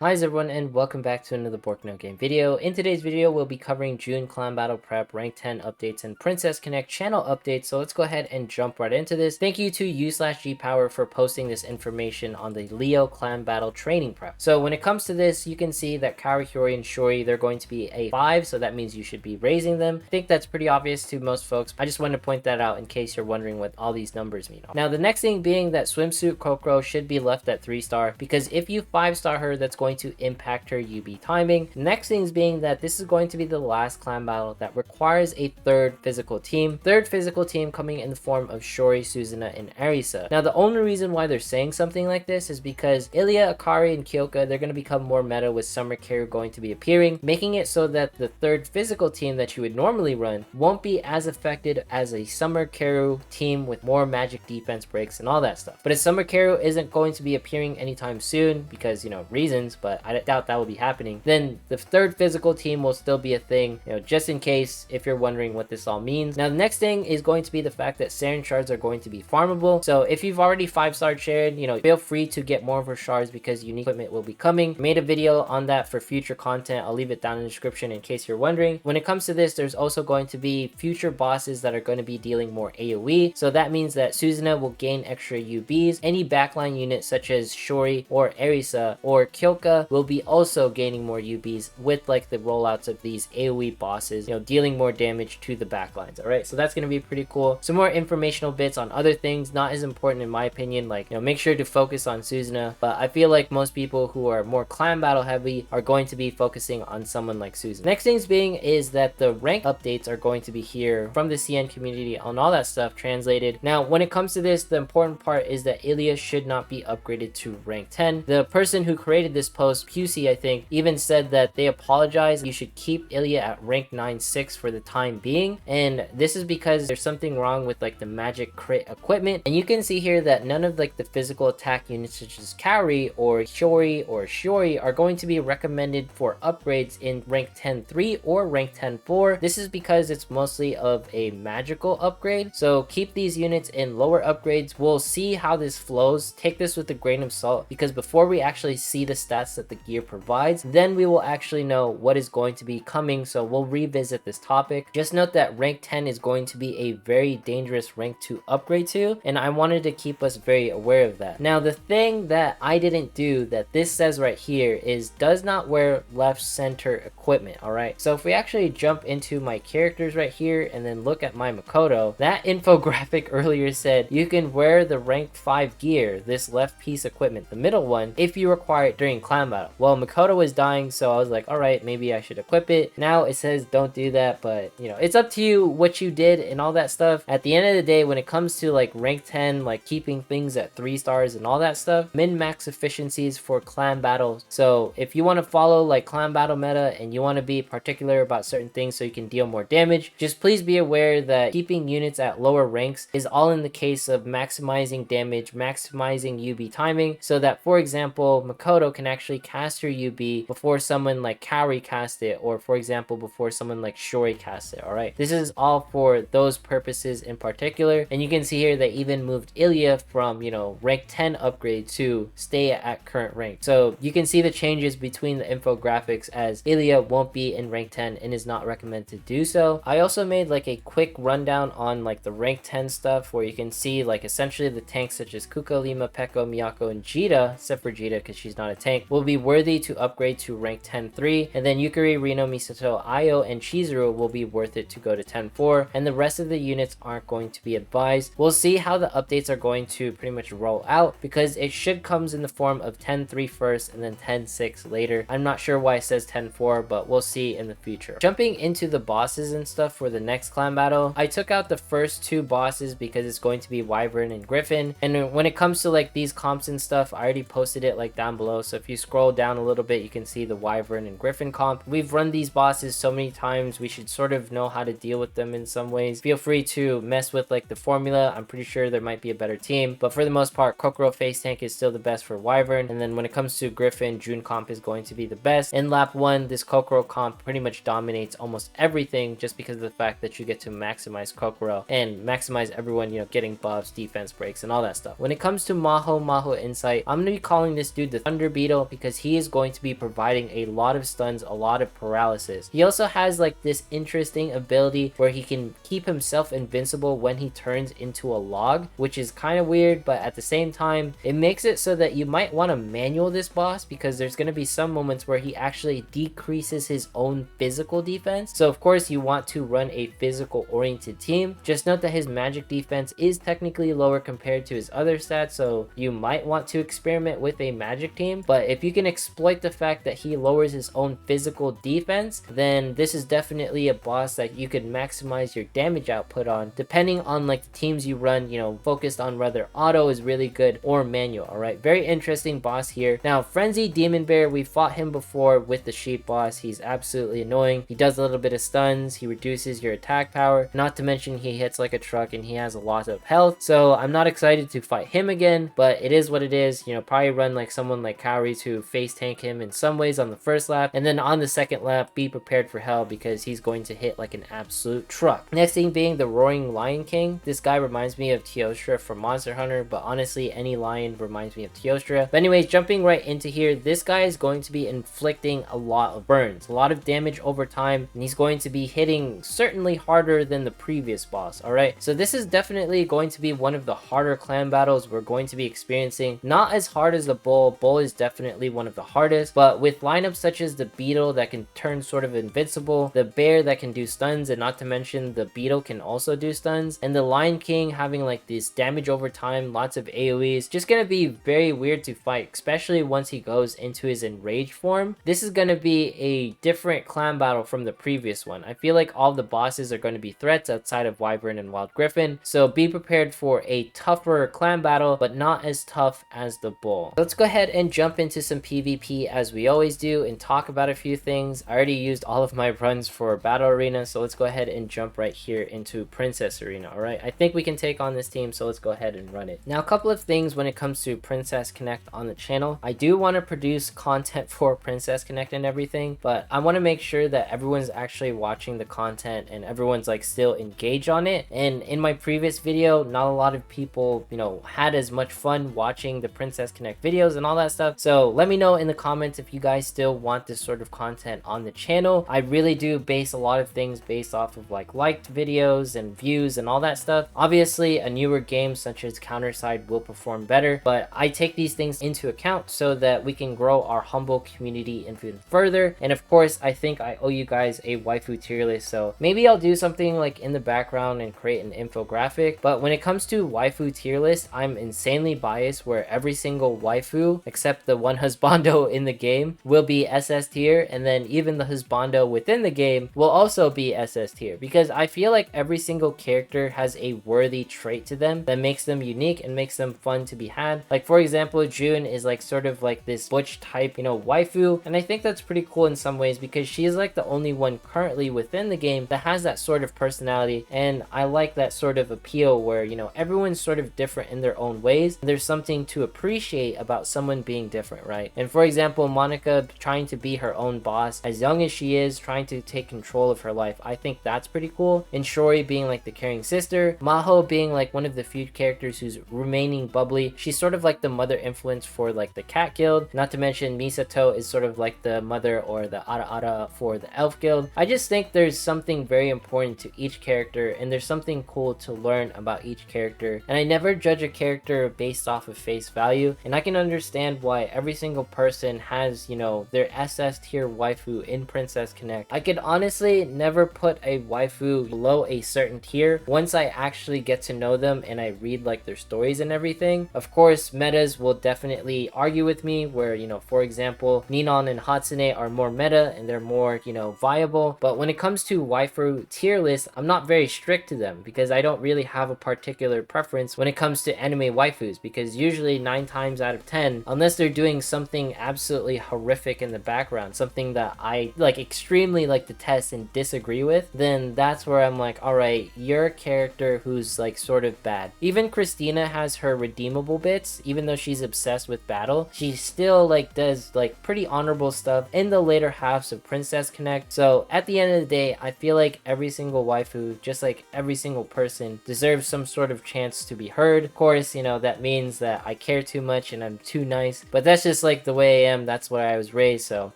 Hi everyone and welcome back to another Bork No Game video. In today's video, we'll be covering June Clan Battle Prep, Rank 10 updates, and Princess Connect channel updates, so let's go ahead and jump right into this. Thank you to u/gpower for posting this information on the Leo Clan Battle training prep. So when it comes to this, you can see that Kaori, Hyori, and Shori, they're going to be a 5, so that means you should be raising them. I think that's pretty obvious to most folks. I just wanted to point that out in case you're wondering what all these numbers mean. Now the next thing being that Swimsuit Kokoro should be left at 3-star, because if you 5-star her, that's going to impact her UB timing. Next things being that this is going to be the last clan battle that requires a third physical team. Third physical team coming in the form of Shori, Suzuna, and Arisa. Now the only reason why they're saying something like this is because Ilya, Akari, and Kyoka, they're going to become more meta with Summer Karu going to be appearing, making it so that the third physical team that you would normally run won't be as affected as a Summer Karu team with more magic defense breaks and all that stuff. But as Summer Karu isn't going to be appearing anytime soon because, reasons, but I doubt that will be happening, then the third physical team will still be a thing, just in case if you're wondering what this all means. Now the next thing is going to be the fact that Saren shards are going to be farmable. So if you've already 5-star shared, feel free to get more of her shards because unique equipment will be coming. I made a video on that for future content. I'll leave it down in the description in case you're wondering. When it comes to this, there's also going to be future bosses that are going to be dealing more AoE. So that means that Suzuna will gain extra UBs. Any backline unit such as Shori or Arisa or Kyoka will be also gaining more UBs with like the rollouts of these AoE bosses, dealing more damage to the backlines. All right, so that's going to be pretty cool. Some more informational bits on other things, not as important in my opinion, like make sure to focus on Suzuna, but I feel like most people who are more clan battle heavy are going to be focusing on someone like Suzuna. Next things being is that the rank updates are going to be here from the CN community on all that stuff translated. Now when it comes to this, the important part is that Ilya should not be upgraded to rank 10. The person who created this post, QC I think, even said that they apologize. You should keep Ilya at rank 9-6 for the time being, and this is because there's something wrong with like the magic crit equipment. And you can see here that none of like the physical attack units such as Kaori or Hyori or Shori are going to be recommended for upgrades in rank 10-3 or rank 10-4. This is because it's mostly of a magical upgrade, so keep these units in lower upgrades. We'll see how this flows. Take this with a grain of salt, because before we actually see the stats that the gear provides, then we will actually know what is going to be coming, so we'll revisit this topic. Just note that rank 10 is going to be a very dangerous rank to upgrade to, and I wanted to keep us very aware of that. Now the thing that I didn't do that this says right here is does not wear left center equipment. All right, so if we actually jump into my characters right here and then look at my Makoto, that infographic earlier said you can wear the rank 5 gear, this left piece equipment, the middle one, if you require it during clan battle. Well, Makoto was dying, so I was like, all right, maybe I should equip it. Now it says don't do that, but it's up to you what you did and all that stuff. At the end of the day, when it comes to like rank 10, like keeping things at 3 stars and all that stuff, min-max efficiencies for clan battles. So if you want to follow like clan battle meta and you want to be particular about certain things so you can deal more damage, just please be aware that keeping units at lower ranks is all in the case of maximizing damage, maximizing UB timing, so that for example Makoto can actually cast her UB before someone like Kaori cast it, or for example before someone like Shori cast it. All right, this is all for those purposes in particular. And you can see here they even moved Ilya from rank 10 upgrade to stay at current rank, so you can see the changes between the infographics as Ilya won't be in rank 10 and is not recommended to do so. I also made like a quick rundown on like the rank 10 stuff where you can see like essentially the tanks such as Kuka, Lima, Peko, Miyako, and Jita, except for Jita because she's not a tank, will be worthy to upgrade to rank 10-3, and then Yukari, Rino, Misato, Ayo, and Chizuru will be worth it to go to 10-4, and the rest of the units aren't going to be advised. We'll see how the updates are going to pretty much roll out, because it should comes in the form of 10-3 first and then 10-6 later. I'm not sure why it says 10-4, but we'll see in the future. Jumping into the bosses and stuff for the next clan battle, I took out the first 2 bosses because it's going to be Wyvern and Griffin, and when it comes to like these comps and stuff, I already posted it like down below, so if you scroll down a little bit you can see the Wyvern and Griffin comp. We've run these bosses so many times, we should sort of know how to deal with them in some ways. Feel free to mess with like the formula. I'm pretty sure there might be a better team, but for the most part Kokoro face tank is still the best for Wyvern, and then when it comes to Griffin, June comp is going to be the best. In lap 1, this Kokoro comp pretty much dominates almost everything just because of the fact that you get to maximize Kokoro and maximize everyone, getting buffs, defense breaks, and all that stuff. When it comes to Maho Insight, I'm going to be calling this dude the Thunder Beetle. because he is going to be providing a lot of stuns, a lot of paralysis. He also has like this interesting ability where he can keep himself invincible when he turns into a log, which is kind of weird, but at the same time it makes it so that you might want to manual this boss, because there's going to be some moments where he actually decreases his own physical defense. So of course you want to run a physical oriented team. Just note that his magic defense is technically lower compared to his other stats, so you might want to experiment with a magic team. But if you can exploit the fact that he lowers his own physical defense, then this is definitely a boss that you could maximize your damage output on, depending on like the teams you run, you know, focused on whether auto is really good or manual. All right, very interesting boss here. Now Frenzy Demon Bear, we fought him before with the sheep boss. He's absolutely annoying. He does a little bit of stuns, he reduces your attack power, not to mention he hits like a truck and he has a lot of health. So I'm not excited to fight him again, but it is what it is. You know, probably run like someone like Cowrie to face tank him in some ways on the first lap, and then on the second lap be prepared for hell, because he's going to hit like an absolute truck. Next thing being the Roaring Lion King. This guy reminds me of Teostra from Monster Hunter, but honestly any lion reminds me of Teostra. But anyways, jumping right into here, this guy is going to be inflicting a lot of burns, a lot of damage over time, and he's going to be hitting certainly harder than the previous boss. All right, so this is definitely going to be one of the harder clan battles we're going to be experiencing. Not as hard as the bull is definitely one of the hardest, but with lineups such as the beetle that can turn sort of invincible, the bear that can do stuns, and not to mention the beetle can also do stuns, and the Lion King having like this damage over time, lots of AoEs, just gonna be very weird to fight, especially once he goes into his enraged form. This is gonna be a different clan battle from the previous one. I feel like all the bosses are going to be threats outside of Wyvern and Wild Griffin, so be prepared for a tougher clan battle, but not as tough as the bull. Let's go ahead and jump into some PvP as we always do and talk about a few things. I already used all of my runs for Battle Arena, so let's go ahead and jump right here into Princess Arena. All right, I think we can take on this team, so let's go ahead and run it. Now, a couple of things when it comes to Princess Connect on the channel. I do want to produce content for Princess Connect and everything, but I want to make sure that everyone's actually watching the content and everyone's like still engaged on it. And in my previous video, not a lot of people, you know, had as much fun watching the Princess Connect videos and all that stuff. So let me know in the comments if you guys still want this sort of content on the channel. I really do base a lot of things based off of like liked videos and views and all that stuff. Obviously a newer game such as Counterside will perform better, but I take these things into account so that we can grow our humble community even further. And of course, I think I owe you guys a waifu tier list, so maybe I'll do something like in the background and create an infographic. But when it comes to waifu tier list, I'm insanely biased where every single waifu except the one husbando in the game will be SS tier, and then even the husbando within the game will also be SS tier, because I feel like every single character has a worthy trait to them that makes them unique and makes them fun to be had. Like for example, June is like sort of like this butch type, you know, waifu, and I think that's pretty cool in some ways because she is like the only one currently within the game that has that sort of personality, and I like that sort of appeal where, you know, everyone's sort of different in their own ways. There's something to appreciate about someone being different, right? And for example, Monica trying to be her own boss as young as she is, trying to take control of her life, I think that's pretty cool. And Shori being like the caring sister, Maho being like one of the few characters who's remaining bubbly. She's sort of like the mother influence for like the cat guild, not to mention Misato is sort of like the mother or the Ara for the elf guild. I just think there's something very important to each character, and there's something cool to learn about each character, and I never judge a character based off of face value, and I can understand why every single person has, you know, their SS tier waifu in Princess Connect. I could honestly never put a waifu below a certain tier once I actually get to know them and I read like their stories and everything. Of course, metas will definitely argue with me where, you know, for example, Ninon and Hatsune are more meta and they're more, you know, viable. But when it comes to waifu tier list, I'm not very strict to them because I don't really have a particular preference when it comes to anime waifus, because usually 9 times out of 10, unless they're doing something absolutely horrific in the background, something that I like extremely like detest and disagree with, then that's where I'm like, all right, you're a character who's like sort of bad. Even Christina has her redeemable bits, even though she's obsessed with battle, she still like does like pretty honorable stuff in the later halves of Princess Connect. So at the end of the day, I feel like every single waifu, just like every single person, deserves some sort of chance to be heard. Of course, you know, that means that I care too much and I'm too nice, but that's just like the way I am. That's what I was raised. So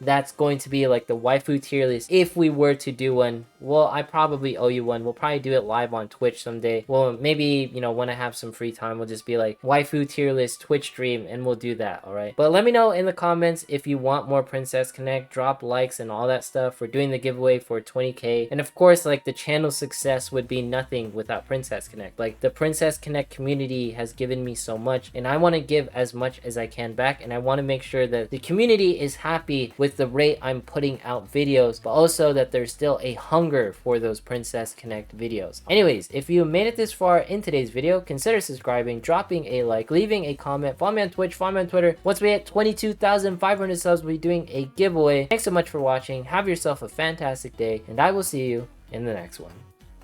that's going to be like the waifu tier list. If we were to do one, well, I probably owe you one. We'll probably do it live on Twitch someday. Well, maybe, you know, when I have some free time, we'll just be like waifu tier list Twitch stream, and we'll do that. All right. But let me know in the comments if you want more Princess Connect. Drop likes and all that stuff. We're doing the giveaway for 20k. And of course, like the channel success would be nothing without Princess Connect. Like the Princess Connect community has given me so much, and I want to give as much as I can back, and I want to make sure that the community is happy with the rate I'm putting out videos, but also that there's still a hunger for those Princess Connect videos. Anyways, if you made it this far in today's video, consider subscribing, dropping a like, leaving a comment, follow me on Twitch, follow me on Twitter. Once we hit 22,500 subs, we'll be doing a giveaway. Thanks so much for watching. Have yourself a fantastic day, and I will see you in the next one.